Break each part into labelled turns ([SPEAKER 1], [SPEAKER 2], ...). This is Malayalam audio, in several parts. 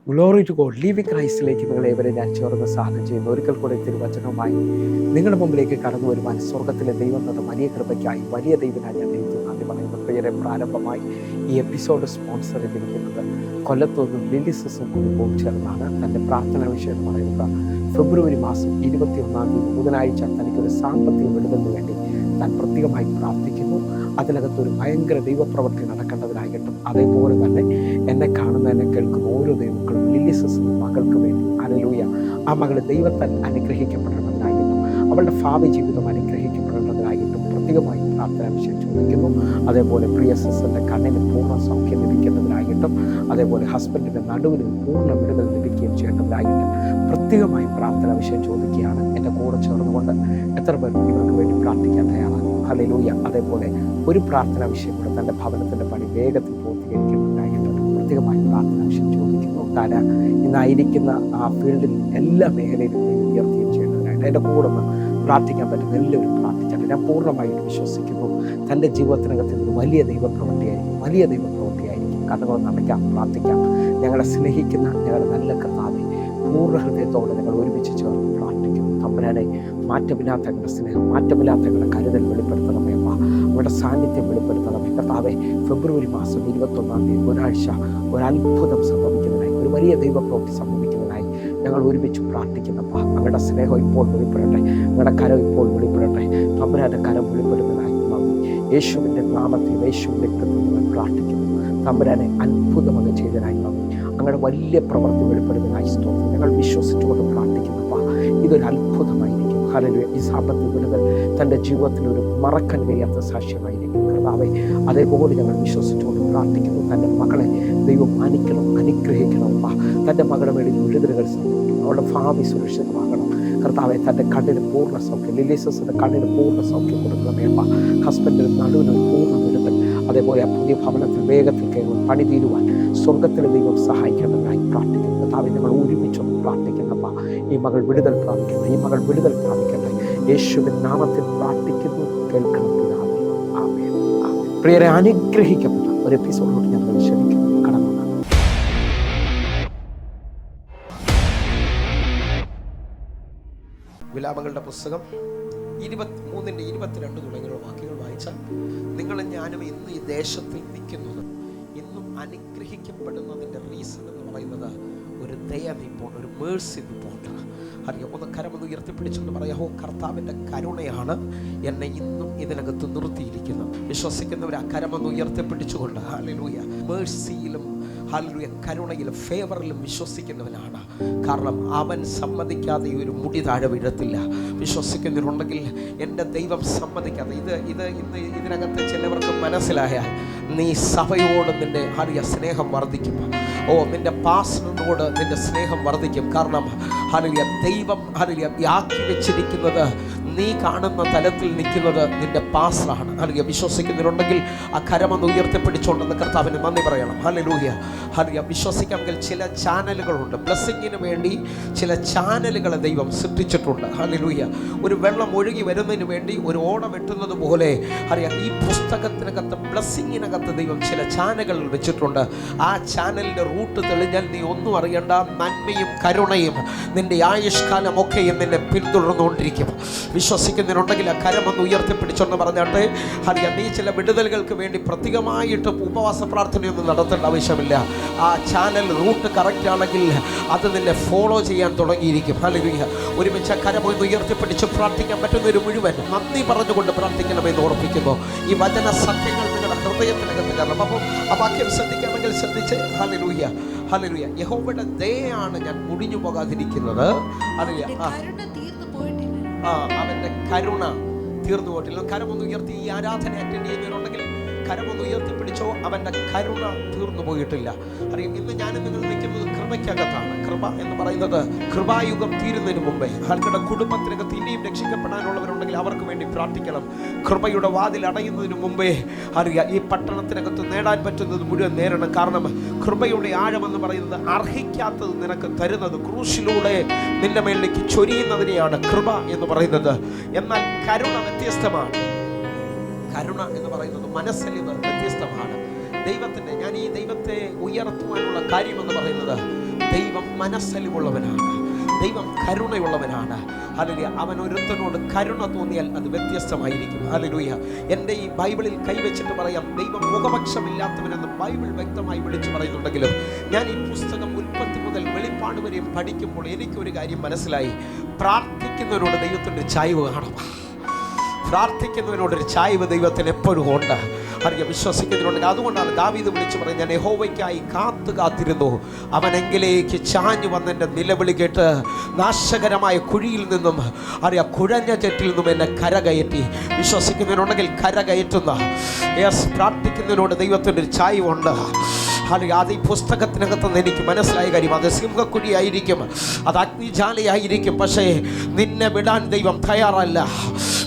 [SPEAKER 1] Glory to God. ലിവിംഗ് ക്രൈസ്റ്റിലേക്ക് നിങ്ങൾ ഏവരെ ഞാൻ ചേർന്ന് സാധനം ചെയ്യുന്നു. ഒരിക്കൽ കൂടെ തിരുവചനവുമായി നിങ്ങളുടെ മുമ്പിലേക്ക് കടന്നു വരുവാൻ സ്വർഗത്തിലെ ദൈവം തന്ന വലിയ കൃപയ്ക്കായി വലിയ ദൈവനായി ഞാൻ ദൈവത്തിന് നന്ദി പറയുന്നു. പ്രിയരെ, പ്രാരംഭമായി ഈ എപ്പിസോഡ് സ്പോൺസർ ചെയ്തിരിക്കുന്നത് കൊല്ലത്തുനിന്നും ലിലിസസും കുടുംബവും ചേർന്നാണ്. തൻ്റെ പ്രാർത്ഥന വിഷയം എന്ന് പറയുന്നത് ഫെബ്രുവരി മാസം 21 ബുധനാഴ്ച തനിക്കൊരു സാമ്പത്തിക വിടുതലിന് വേണ്ടി താൻ പ്രത്യേകമായി പ്രാർത്ഥിക്കുന്നു. അതിനകത്തൊരു ഭയങ്കര ദൈവപ്രവൃത്തി നടക്കേണ്ടതിനായിട്ടും അതേപോലെ തന്നെ എന്നെ കാണുന്ന എന്നെ കേൾക്കുന്ന ഓരോ ദൈവങ്ങളും ലിലിസസ് മകൾക്ക് വേണ്ടി ഹല്ലേലൂയ, ആ മകൾ ദൈവത്താൽ അനുഗ്രഹിക്കപ്പെടേണ്ടതിനായിട്ടും അവളുടെ ഭാവി ജീവിതം അനുഗ്രഹിക്കപ്പെടേണ്ടതിനായിട്ടും പ്രത്യേകമായി പ്രാർത്ഥന വിഷയം ചോദിക്കുന്നു. അതേപോലെ പ്രിയ സിസ്റ്ററിൻ്റെ കണ്ണിന് പൂർണ്ണ സൗഖ്യം ലഭിക്കേണ്ടതിനായിട്ടും അതേപോലെ ഹസ്ബൻഡിൻ്റെ നടുവിന് പൂർണ്ണ വിടുതൽ ലഭിക്കുകയും ചെയ്യേണ്ടതിനായിട്ടും പ്രത്യേകമായി പ്രാർത്ഥന വിഷയം ചോദിക്കുകയാണ്. എൻ്റെ കൂടെ ചേർന്നുകൊണ്ട് എത്ര പേർ ഇവർക്ക് വേണ്ടി പ്രാർത്ഥിക്കാൻ തയ്യാറാകും? ഹല്ലേലൂയ. അതേപോലെ ഒരു പ്രാർത്ഥനാ വിഷയം കൂടെ തൻ്റെ ഭവനത്തിൻ്റെ പണി വേഗത്തിൽ പൂർത്തീകരിക്കുന്നതിനായിട്ട് പ്രത്യേകമായി പ്രാർത്ഥനാ വിഷയം ചോദിക്കുന്നു. താൻ ഇന്നായിരിക്കുന്ന ആ ഫീൽഡിൽ എല്ലാ മേഖലയിലും ഉയർത്തുകയും ചെയ്യുന്നതിനായിട്ട് എൻ്റെ കൂടെ ഒന്ന് പ്രാർത്ഥിക്കാൻ പറ്റുന്ന എല്ലാവരും പ്രാർത്ഥിച്ചാൽ ഞാൻ പൂർണ്ണമായിട്ട് വിശ്വസിക്കുന്നു തൻ്റെ ജീവിതത്തിനകത്ത് ഒരു വലിയ ദൈവപ്രവൃത്തിയായിരിക്കും, വലിയ ദൈവപ്രവൃത്തിയായിരിക്കും. കഥകളൊന്നും അടയ്ക്കാം, പ്രാർത്ഥിക്കാം. ഞങ്ങളെ സ്നേഹിക്കുന്ന ഞങ്ങളുടെ നല്ല കർത്താവെ, പൂർണ്ണ ഹൃദയത്തോടെ ഞങ്ങൾ ഒരുമിച്ച് ചേർന്ന് പ്രാർത്ഥിക്കുന്നു. തമ്പുരാനെ, മാറ്റമില്ലാത്ത ഞങ്ങളുടെ സ്നേഹം, മാറ്റമില്ലാത്ത ഞങ്ങളുടെ കരുതൽ വെളിപ്പെടുത്തണമേ അമ്മ. അവരുടെ സാന്നിധ്യം വെളിപ്പെടുത്തണമേ കർത്താവെ. ഫെബ്രുവരി മാസം 21 ബുധനാഴ്ച ഒരത്ഭുതം സംഭവിക്കുന്നതിനായി, ഒരു വലിയ ദൈവപ്രവൃത്തി സംഭവിക്കുന്നതിനായി ഞങ്ങൾ ഒരുമിച്ച് പ്രാർത്ഥിക്കുന്നപ്പ. അവരുടെ സ്നേഹം ഇപ്പോൾ വെളിപ്പെടട്ടെ, അവരുടെ കരം ഇപ്പോൾ വെളിപ്പെടട്ടെ. തമ്പുരാൻ്റെ കരം വെളിപ്പെടുന്നതിനായി യേശുവിൻ്റെ നാമത്തിൽ യേശുവിൻ്റെ രക്തത്തിൽ പ്രാർത്ഥിക്കുന്നു. തമ്പുരാനെ അത്ഭുതം അങ്ങ് ചെയ്തതിനായി അങ്ങയുടെ വലിയ പ്രവൃത്തി വെളിപ്പെടുന്നതിനായി സ്തോത്രം. ഞങ്ങൾ വിശ്വസിച്ചുകൊണ്ട് പ്രാർത്ഥിക്കുന്നപ്പ ഇതൊരു അത്ഭുതമായിരിക്കും. ഹല്ലേലൂയ. ഈ സാമ്പത്തിക വിടുതൽ തൻ്റെ ജീവിതത്തിൽ ഒരു മറക്കാൻ കഴിയാത്ത സാക്ഷ്യമായിരിക്കും കർത്താവേ. അതേപോലെ ഞങ്ങൾ വിശ്വസിച്ചുകൊണ്ട് പ്രാർത്ഥിക്കുന്നു. തൻ്റെ മകളെ ദൈവം മാനിക്കണം, അനുഗ്രഹിക്കണം. തൻ്റെ മകളുടെ മേളിൽ വിടുതലുകൾ സംഭവിക്കണം, അവളുടെ ഭാവി സുരക്ഷിതമാകണം കർത്താവെ. തൻ്റെ കണ്ണിന് പൂർണ്ണ സൗഖ്യം, ലിലിസസിൻ്റെ കണ്ണിന് പൂർണ്ണ സൗഖ്യം കൊടുക്കണമേ അമ്മ. ഹസ്ബൻഡിന് നടുവിന് പൂർണ്ണ വിടുതൽ, അതേപോലെ ആ പുതിയ ഭവനത്തിൽ വേഗത്തിൽ കയറുവാൻ, പണി തീരുവാൻ സ്വർഗത്തിലെ ദൈവം സഹായിക്കേണ്ടതിനായി പ്രാർത്ഥിക്കുന്നു കർത്താവെ. ഞങ്ങൾ ഒരുമിച്ചൊന്ന് പ്രാർത്ഥിക്കുന്നപ്പ ഈ മകൾ വിടുതൽ പ്രാപിക്കണം, ഈ മകൾ വിടുതൽ പ്രാപിക്കട്ടെ. യേശുവിൻ നാമത്തിൽ പ്രാർത്ഥിക്കുന്നു, കേൾക്കണം പിതാവേ. ആമേൻ, ആമേൻ. പ്രിയരെ, അനുഗ്രഹിക്കപ്പെട്ട ഒരു എപ്പിസോഡിലോട്ട് ഞങ്ങൾ ക്ഷണിക്കുന്നു. കടന്നു വിലാപങ്ങളുടെ പുസ്തകം 23:22 തുടങ്ങിയുള്ള വാക്യങ്ങൾ വായിച്ചാൽ, നിങ്ങളും ഞാനും ഇന്ന് ഈ ദേശത്തിൽ നിൽക്കുന്നത്, ഇന്നും അനുഗ്രഹിക്കപ്പെടുന്നതിൻ്റെ റീസൺ എന്ന് പറയുന്നത് ഒരു ദയ നിപ്പോണ്ട്, ഒരു മേഴ്സി നിപ്പോണ്ട്. അറിയാം, ഒന്ന് കരമൊന്ന് ഉയർത്തിപ്പിടിച്ചെന്ന് പറയാമോ? കർത്താവിൻ്റെ കരുണയാണ് എന്നെ ഇന്നും ഇതിനകത്ത് നിർത്തിയിരിക്കുന്നത്. വിശ്വസിക്കുന്നവർ ആ കരമൊന്ന് ഉയർത്തിപ്പിടിച്ചുകൊണ്ട് ഹല്ലേലൂയ, മേഴ്സിയിലും ഹല്ലേലൂയ, കരുണയിലും ഫേവറിലും വിശ്വസിക്കുന്നവനാണ്. കാരണം അവൻ സമ്മതിക്കാതെ ഈ ഒരു മുടി താഴെ വീഴത്തില്ല. വിശ്വസിക്കുന്നവരുണ്ടെങ്കിൽ എൻ്റെ ദൈവം സമ്മതിക്കാതെ ഇന്ന് ഇതിനകത്ത് ചിലവർക്ക് മനസ്സിലായാൽ നീ സഭയോട് നിൻ്റെ സ്നേഹം വർദ്ധിക്കും. നിൻ്റെ പാസ്റ്ററിനോട് നിൻ്റെ സ്നേഹം വർദ്ധിക്കും. കാരണം ഹല്ലേലൂയ, ദൈവം ഹല്ലേലൂയ ആക്കി വെച്ചിരിക്കുന്നത്, നീ കാണുന്ന തലത്തിൽ നിൽക്കുന്നത് നിൻ്റെ പാസ്റ്ററാണ്. ഹല്ലേലൂയ. വിശ്വസിക്കുന്നവരുണ്ടെങ്കിൽ ആ കരമൊന്ന് ഉയർത്തിപ്പിടിച്ചുകൊണ്ടെന്ന് കർത്താവിന് നന്ദി പറയണം. Hallelujah, hallelujah. വിശ്വസിക്കാമെങ്കിൽ ചില ചാനലുകളുണ്ട്, ബ്ലെസ്സിങ്ങിന് വേണ്ടി ചില ചാനലുകളെ ദൈവം സൃഷ്ടിച്ചിട്ടുണ്ട്. ഹല്ലേലൂയ. ഒരു വെള്ളം ഒഴുകി വരുന്നതിന് വേണ്ടി ഒരു ഓട വെട്ടുന്നത് പോലെ അറിയാം, ഈ പുസ്തകത്തിനകത്ത് ബ്ലെസ്സിങ്ങിനകത്ത് ദൈവം ചില ചാനലുകൾ വെച്ചിട്ടുണ്ട്. ആ ചാനലിൻ്റെ റൂട്ട് തെളിഞ്ഞാൽ നീ ഒന്നും അറിയണ്ട, നന്മയും കരുണയും നിൻ്റെ ആയുഷ്കാലമൊക്കെയും നിന്നെ പിന്തുടർന്നുകൊണ്ടിരിക്കും. വിശ്വസിക്കുന്നതിനുണ്ടെങ്കിൽ ആ കരമൊന്ന് ഉയർത്തിപ്പിടിച്ചൊന്ന് പറഞ്ഞാട്ടെ. അറിയാം, നീ ചില വിടുതലുകൾക്ക് വേണ്ടി പ്രത്യേകമായിട്ട് ഉപവാസ പ്രാർത്ഥനയൊന്നും നടത്തേണ്ട ആവശ്യമില്ല. ആ ചാനൽ റൂട്ട് കറക്റ്റ് ആണെങ്കിൽ അത് നിന്നെ ഫോളോ ചെയ്യാൻ തുടങ്ങിയിരിക്കും. ഹല്ലേലൂയ. ഒരുമിച്ച് ആ കരമൊന്ന് ഉയർത്തിപ്പിടിച്ച് പ്രാർത്ഥിക്കാൻ പറ്റുന്നൊരു മുഴുവൻ നന്ദി പറഞ്ഞുകൊണ്ട് പ്രാർത്ഥിക്കണമെന്ന് ഓർപ്പിക്കുന്നു. ഈ വചന സത്യങ്ങൾ നിങ്ങളുടെ ഹൃദയത്തിനകത്ത് കയറണം. അപ്പം ആ വാക്യം ശ്രദ്ധിക്കാമെങ്കിൽ ശ്രദ്ധിച്ച്. Hallelujah, hallelujah. യഹോവയുടെ ദയയാണ് ഞാൻ മുടിഞ്ഞു പോകാതിരിക്കുന്നത്. ഹല്ലേലൂയ. അവൻ്റെ കരുണ തീർന്നു പോയിട്ടില്ല. കരമൊന്ന് ഉയർത്തി ഈ ആരാധന അറ്റൻഡ് ചെയ്യുന്നവരുണ്ടെങ്കിൽ കരമൊന്ന് ഉയർത്തിപ്പിടിച്ചോ. അവൻ്റെ കരുണ തീർന്നു പോയിട്ടില്ല. അറിയാം, ഇന്ന് ഞാനും നിങ്ങൾ നിൽക്കുന്നത് കൃപയ്ക്കകത്താണ്. കൃപ എന്ന് പറയുന്നത് കൃപായുഗം തീരുന്നതിന് മുമ്പേ അവരുടെ കുടുംബത്തിനകത്ത് ഇനിയും രക്ഷിക്കപ്പെടാനുള്ളവരുണ്ടെങ്കിൽ അവർക്ക് വേണ്ടി പ്രാർത്ഥിക്കണം. കൃപയുടെ വാതിൽ അടയുന്നതിന് മുമ്പേ അറിയാം, ഈ പട്ടണത്തിനകത്ത് നേടാൻ പറ്റുന്നത് മുഴുവൻ നേരണം. കാരണം കൃപയുടെ ആഴമെന്ന് പറയുന്നത് അർഹിക്കാത്തത് നിനക്ക് തരുന്നത്, ക്രൂശിലൂടെ നിന്റെ മേലിലേക്ക് ചൊരിയുന്നതിനെയാണ് കൃപ എന്ന് പറയുന്നത്. എന്നാൽ കരുണ വ്യത്യസ്തമാണ്. കരുണ എന്ന് പറയുന്നത് മനസ്സലിവ് വ്യത്യസ്തമാണ്. ദൈവത്തിൻ്റെ, ഞാൻ ഈ ദൈവത്തെ ഉയർത്തുവാനുള്ള കാര്യമെന്ന് പറയുന്നത്
[SPEAKER 2] ദൈവം മനസ്സലിവുള്ളവനാണ്, ദൈവം കരുണയുള്ളവനാണ്. ഹല്ലേലൂയ. അവൻ ഒരുത്തനോട് കരുണ തോന്നിയാൽ അത് വ്യത്യസ്തമായിരിക്കും. ഹല്ലേലൂയ. എൻ്റെ ഈ ബൈബിളിൽ കൈവച്ചിട്ട് പറയാം, ദൈവം മുഖപക്ഷമില്ലാത്തവനെന്ന് ബൈബിൾ വ്യക്തമായി വിളിച്ചു പറയുന്നുണ്ടെങ്കിലും ഞാൻ ഈ പുസ്തകം ഉൽപ്പത്തി മുതൽ വെളിപ്പാട് വരെയും പഠിക്കുമ്പോൾ എനിക്കൊരു കാര്യം മനസ്സിലായി. പ്രാർത്ഥിക്കുന്നവരോട് ദൈവത്തിൻ്റെ ചായ്വ് കാണാം. പ്രാർത്ഥിക്കുന്നവനോടൊരു ചായ്വ് ദൈവത്തിന് എപ്പോഴും ഉണ്ട്. അറിയാം, വിശ്വസിക്കുന്നതിനുണ്ടെങ്കിൽ. അതുകൊണ്ടാണ് ദാവീദ് വിളിച്ചു പറയും, ഞാൻ യഹോവയ്ക്കായി കാത്തിരുന്നു, അവനെങ്കിലേക്ക് ചാഞ്ഞു വന്നെൻ്റെ നിലവിളി കേട്ട് നാശകരമായ കുഴിയിൽ നിന്നും അറിയാം കുഴഞ്ഞ ചെറ്റിൽ നിന്നും എന്നെ കരകയറ്റി. വിശ്വസിക്കുന്നതിനുണ്ടെങ്കിൽ കരകയറ്റുന്ന പ്രാർത്ഥിക്കുന്നതിനോട് ദൈവത്തിൻ്റെ ഒരു ചായ്വുണ്ട്. അത് ഈ പുസ്തകത്തിനകത്ത് നിന്ന് എനിക്ക് മനസ്സിലായ കാര്യം, അത് സിംഹക്കുഴിയായിരിക്കും, അത് അഗ്നിജാലയായിരിക്കും, പക്ഷേ നിന്നെ വിടാൻ ദൈവം തയ്യാറല്ല.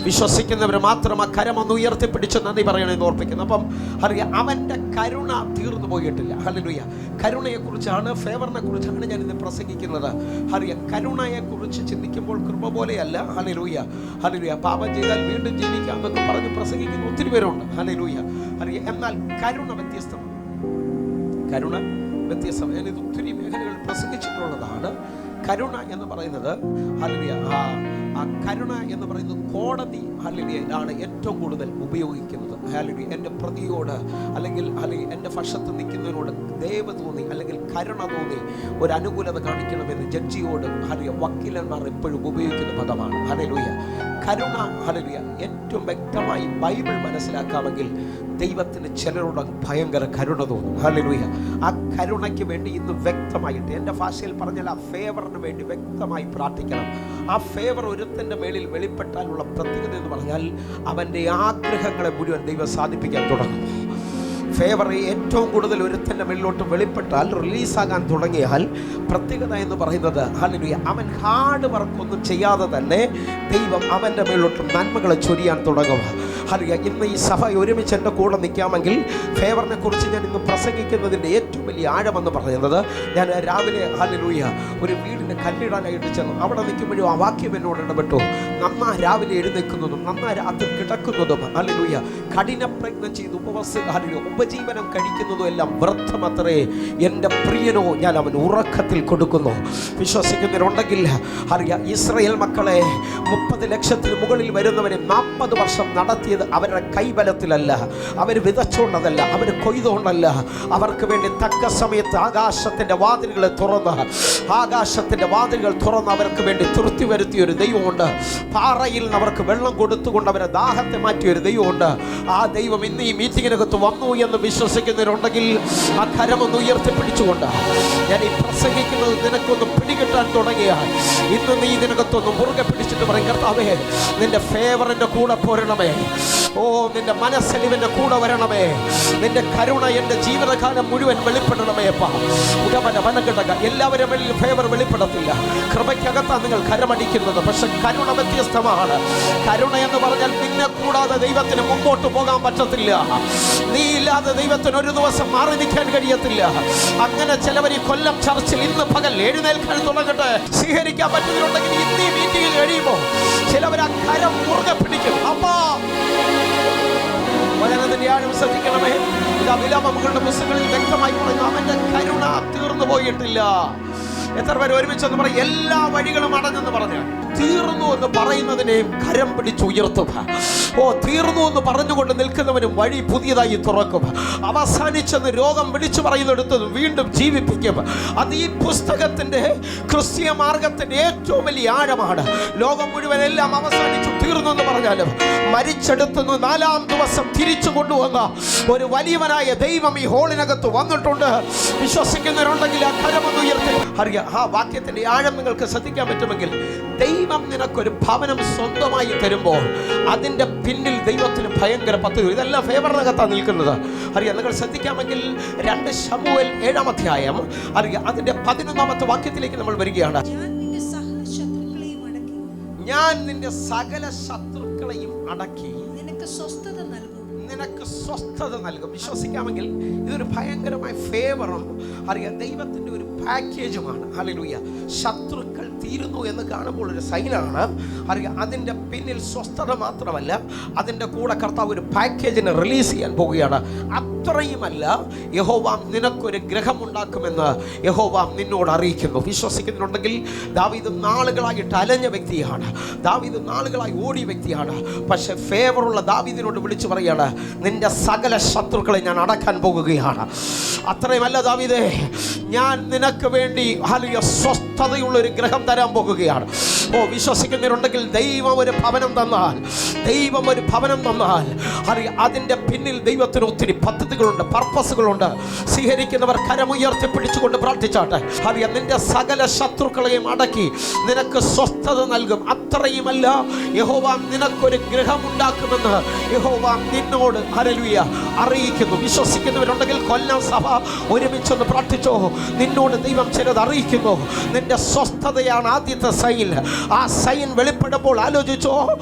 [SPEAKER 2] വിശ്വസിക്കുന്നവർ മാത്രം ആ കരമൊന്ന് ഉയർത്തിപ്പിടിച്ച് നന്ദി പറയണമെന്ന് ഓർപ്പിക്കുന്നു. അപ്പം അറിയാം, അവൻ്റെ കരുണ തീർന്നു പോയിട്ടില്ല. ഹല്ലേലൂയ. കരുണയെക്കുറിച്ചാണ്, ഫേവറിനെ കുറിച്ചാണ് ഞാൻ ഇന്ന് പ്രസംഗിക്കുന്നത്. അറിയാം, കരുണയെക്കുറിച്ച് ചിന്തിക്കുമ്പോൾ കൃപ പോലെയല്ല. ഹല്ലേലൂയ. ഹല്ലേലൂയ. പാപം ചെയ്താൽ വീണ്ടും ജീവിക്കാം എന്നൊക്കെ പറഞ്ഞ് പ്രസംഗിക്കുന്ന ഒത്തിരി പേരുണ്ട്. ഹല്ലേലൂയ. അറിയാം, എന്നാൽ കരുണ വ്യത്യസ്തമാണ്. കരുണ വ്യത്യസ്തം. ഞാനിത് ഒത്തിരി മേഖലകളിൽ പ്രസംഗിച്ചിട്ടുള്ളതാണ്. കരുണ എന്ന് പറയുന്നത് ഹല്ലേലൂയ, ആ കരുണ എന്ന് പറയുന്നത് കോടതി ഹല്ലേലൂയയിലാണ് ഏറ്റവും കൂടുതൽ ഉപയോഗിക്കുന്നത്. ഹല്ലേലൂയ. എൻ്റെ പ്രതിയോട് അല്ലെങ്കിൽ എൻ്റെ പക്ഷത്ത് നിൽക്കുന്നതിനോട് ദയവ് തോന്നി അല്ലെങ്കിൽ കരുണ തോന്നി ഒരു അനുകൂലത കാണിക്കണമെന്ന് ജഡ്ജിയോട് ഹല്ലേലൂയ വക്കീലന്മാർ എപ്പോഴും ഉപയോഗിക്കുന്ന പദമാണ്. ഹല്ലേലൂയ. കരുണ ഹല്ലേലൂയ ഏറ്റവും വ്യക്തമായി ബൈബിൾ മനസ്സിലാക്കാമെങ്കിൽ ദൈവത്തിന് ചിലരോട് ഭയങ്കര കരുണ തോന്നും. ഹല്ലേലൂയ. ആ കരുണയ്ക്ക് വേണ്ടി ഇന്ന് വ്യക്തമായിട്ട്, എൻ്റെ ഭാഷയിൽ പറഞ്ഞാൽ ആ ഫേവറിന് വേണ്ടി വ്യക്തമായി പ്രാർത്ഥിക്കണം. ആ ഫേവർ ഒരുത്തൻ്റെ മേളിൽ വെളിപ്പെട്ടാലുള്ള പ്രത്യേകത എന്ന് പറഞ്ഞാൽ അവൻ്റെ ആഗ്രഹങ്ങളെ മുഴുവൻ ദൈവം സാധിപ്പിക്കാൻ തുടങ്ങും. ഫേവർ ഏറ്റവും കൂടുതൽ ഒരുത്തൻ്റെ മേളിലോട്ട് വെളിപ്പെട്ടാൽ, റിലീസാകാൻ തുടങ്ങിയാൽ പ്രത്യേകത എന്ന് പറയുന്നത് ഹല്ലേലൂയ, അവൻ ഹാർഡ് വർക്കൊന്നും ചെയ്യാതെ തന്നെ ദൈവം അവൻ്റെ മേളിലോട്ട് നന്മകളെ ചൊരിയാൻ തുടങ്ങും. ഹല്ലേലൂയ. ഇന്ന് ഈ സഭ ഒരുമിച്ച് എൻ്റെ കൂടെ നിൽക്കാമെങ്കിൽ ഫേവറിനെ കുറിച്ച് ഞാൻ ഇന്ന് പ്രസംഗിക്കുന്നതിൻ്റെ ഏറ്റവും വലിയ ആഴമെന്ന് പറയുന്നത്, ഞാൻ രാവിലെ ഹല്ലേലൂയ ഒരു വീടിന് കല്ലിടാനായിട്ട് ചെന്നു. അവിടെ നിൽക്കുമ്പോഴും ആ വാക്യം എന്നോട് ഇടപെട്ടു. നന്നാ രാവിലെ എഴുന്നേൽക്കുന്നതും നന്നാ രാത്രി കിടക്കുന്നതും ഹല്ലേലൂയ കഠിന പ്രയത്നം ചെയ്ത് ഉപജീവനം കഴിക്കുന്നതും എല്ലാം വ്യർത്ഥമത്രേ, എൻ്റെ പ്രിയനോ ഞാൻ അവൻ ഉറക്കത്തിൽ കൊടുക്കുന്നു. വിശ്വസിക്കുന്നവരുണ്ടെങ്കിൽ അറിയാം, ഇസ്രായേൽ മക്കളെ 30 ലക്ഷത്തിന് മുകളിൽ വരുന്നവരെ 40 വർഷം നടത്തിയത് അവരുടെ കൈബലത്തിലല്ല, അവർ വിതച്ചുകൊണ്ടതല്ല, അവർ കൊയ്തുകൊണ്ടല്ല. അവർക്ക് വേണ്ടി തക്ക സമയത്ത് ആകാശത്തിൻ്റെ വാതിലുകൾ തുറന്ന് അവർക്ക് വേണ്ടി തൃപ്തി വരുത്തിയ ഒരു ദൈവമുണ്ട്. പാറയിൽ നിന്ന് അവർക്ക് വെള്ളം കൊടുത്തുകൊണ്ട് അവരെ ദാഹത്തെ മാറ്റിയ ഒരു ദൈവമുണ്ട്. ആ ദൈവം ഇന്ന് ഈ മീറ്റിങ്ങിനകത്ത് വന്നു എന്ന് വിശ്വസിക്കുന്നവരുണ്ടെങ്കിൽ ആ കരമൊന്ന് ഉയർത്തിപ്പിടിച്ചുകൊണ്ട് ഞാൻ ഈ പ്രസംഗിക്കുന്നത് നിനക്കൊന്ന് പിടികിട്ടാൻ തുടങ്ങിയാൽ ഇന്ന് നീ ഇതിനകത്തൊന്ന് മുറുകെ പിടിച്ചിട്ട് പറയും, കർത്താവേ നിന്റെ ഫേവറിൻ്റെ കൂടെ പോരണമേ, ഓ നിന്റെ മനസ്സലിവിൻ്റെ കൂടെ വരണമേ, നിന്റെ കരുണ എൻ്റെ ജീവിതകാലം മുഴുവൻ വെളിപ്പെടണമേ. എല്ലാവരും മേലിൽ ഫേവർ വെളിപ്പെടത്തില്ല. കൃപയ്ക്കകത്താണ് നിങ്ങൾ കരമടിക്കുന്നത്, പക്ഷെ കരുണ വ്യത്യസ്തമാണ്. കരുണ എന്ന് പറഞ്ഞാൽ നിന്നെ കൂടാതെ ദൈവത്തിന് മുമ്പോട്ട് പോകാൻ പറ്റത്തില്ല. നീ ഇല്ലാതെ ദൈവത്തിന് ഒരു ദിവസം മാറി നിൽക്കാൻ കഴിയത്തില്ല. അങ്ങനെ ചിലവർ ഈ കൊല്ലം ചർച്ചിൽ ഇന്ന് പകൽ എഴുന്നേൽക്കാൻ തുടങ്ങട്ടെ. സ്വീകരിക്കാൻ പറ്റുന്നുണ്ടെങ്കിൽ ഇന്ന് ഈ മീറ്റിംഗ് കഴിയുമ്പോൾ ചിലവർ ആ കരം മുറുകെ പിടിക്കും. അപ്പാ വചനത്തിന്റെ ആഴം ശ്രദ്ധിക്കണമേ. ഇത് അഭിലാമങ്ങളുടെ പുസ്തകങ്ങളിൽ വ്യക്തമായി പറയുന്നു, അവന്റെ കരുണ തീർന്നു പോയിട്ടില്ല. എത്ര പേര് ഒരുമിച്ചെന്ന് പറയും, എല്ലാ വഴികളും അടഞ്ഞെന്ന് പറഞ്ഞാൽ തീർന്നു എന്ന് പറയുന്നതിനെയും കരം പിടിച്ച് ഉയർത്തുക. ഓ തീർന്നു എന്ന് പറഞ്ഞുകൊണ്ട് നിൽക്കുന്നവനും വഴി പുതിയതായി തുറക്കും. അവസാനിച്ചെന്ന് രോഗം വിളിച്ചു പറയുന്നിടത്ത് വീണ്ടും ജീവിപ്പിക്കും. അത് ഈ പുസ്തകത്തിന്റെ ക്രിസ്തീയ മാർഗത്തിന്റെ ഏറ്റവും വലിയ ആഴമാണ്. ലോകം മുഴുവൻ എല്ലാം അവസാനിച്ചു തീർന്നു എന്ന് പറഞ്ഞാലും മരിച്ചെടുത്തുന്നു 4-ാം ദിവസം തിരിച്ചു കൊണ്ടുവന്ന ഒരു വലിയവനായ ദൈവം ഈ ഹോളിനകത്ത് വന്നിട്ടുണ്ട്. വിശ്വസിക്കുന്നവരുണ്ടെങ്കിൽ ആ കരമൊന്ന് ഉയർത്തി അറിയാം. ആ വാക്യത്തിന്റെ ആഴം നിങ്ങൾക്ക് ശ്രദ്ധിക്കാൻ പറ്റുമെങ്കിൽ, ദൈവം നിനക്കൊരു ഭവനം സ്വന്തമായി തരുമ്പോൾ അതിൻ്റെ പിന്നിൽ ദൈവത്തിന് ഭയങ്കര പദ്ധതി. ഇതെല്ലാം ഫേവറിനകത്താണ് നിൽക്കുന്നത്. അറിയാം, നിങ്ങൾ ശ്രദ്ധിക്കാമെങ്കിൽ 2 ശമൂവേൽ 7-ാം അധ്യായം അറിയാം, അതിന്റെ 11-ാമത്തെ വാക്യത്തിലേക്ക് നമ്മൾ വരികയാണ്. ഞാൻ നിന്റെ സകല ശത്രുക്കളെയും അടക്കി നിനക്ക് സ്വസ്ഥത നൽകും. വിശ്വസിക്കാമെങ്കിൽ ഇതൊരു ഭയങ്കരമായ ഫേവറും അറിയാം ദൈവത്തിൻ്റെ ഒരു പാക്കേജുമാണ്. ഹല്ലേലൂയ. ശത്രുക്കൾ തീരുന്നു എന്ന് കാണുമ്പോൾ ഒരു സൈനാണ്. അറിയാം അതിൻ്റെ പിന്നിൽ സ്വസ്ഥത മാത്രമല്ല, അതിൻ്റെ കൂടെ കർത്താവ് ഒരു പാക്കേജിനെ റിലീസ് ചെയ്യാൻ പോവുകയാണ്. അത്രയുമല്ല, യഹോവ നിനക്കൊരു ഗ്രഹമുണ്ടാക്കുമെന്ന് യഹോവ നിന്നോട് അറിയിക്കുന്നു. വിശ്വസിക്കുന്നുണ്ടെങ്കിൽ ദാവീദ് നാളുകളായിട്ട് അലഞ്ഞ വ്യക്തിയാണ്, ദാവീദ് നാളുകളായി ഓടിയ വ്യക്തിയാണ്. പക്ഷെ ഫേവറുള്ള ദാവീദിനോട് വിളിച്ചു പറയാണ്, നിന്റെ സകല ശത്രുക്കളെ ഞാൻ അടക്കാൻ പോകുകയാണ്. അത്രയുമല്ല ദാവീദേ, ഞാൻ നിനക്ക് വേണ്ടി ഹല്ലേലൂയ സ്വസ്ഥതയുള്ള ഒരു ഗ്രഹം തരാൻ പോകുകയാണ്. ഓ, വിശ്വസിക്കുന്നവരുണ്ടെങ്കിൽ ദൈവം ഒരു ഭവനം തന്നാൽ, ദൈവം ഒരു ഭവനം തന്നാൽ അതിൻ്റെ പിന്നിൽ ദൈവത്തിന് ഒത്തിരി പദ്ധതികളുണ്ട്, പർപ്പസുകളുണ്ട്. സ്വീകരിക്കുന്നവർ കരമുയർത്തി പിടിച്ചുകൊണ്ട് പ്രാർത്ഥിച്ചാട്ടെ. അറിയാം നിന്റെ സകല ശത്രുക്കളെയും അടക്കി നിനക്ക് സ്വസ്ഥത നൽകും. അത്രയുമല്ല, യഹോവ നിനക്കൊരു ഗ്രഹമുണ്ടാക്കുമെന്ന് യഹോവ നിന്നോട് ഹല്ലേലൂയ അറിയിക്കുന്നു. വിശ്വസിക്കുന്നവരുണ്ടെങ്കിൽ കൊല്ലം സഭ ഒരുമിച്ചൊന്ന് പ്രാർത്ഥിച്ചോ. നിന്നോട് ദൈവം ചിലത് അറിയിക്കുന്നു. നിന്റെ സ്വസ്ഥതയാണ് ആദ്യത്തെ സൈൻ. ആ സൈൻ വെളിപ്പെടുമ്പോൾ ആലോചിച്ചോ,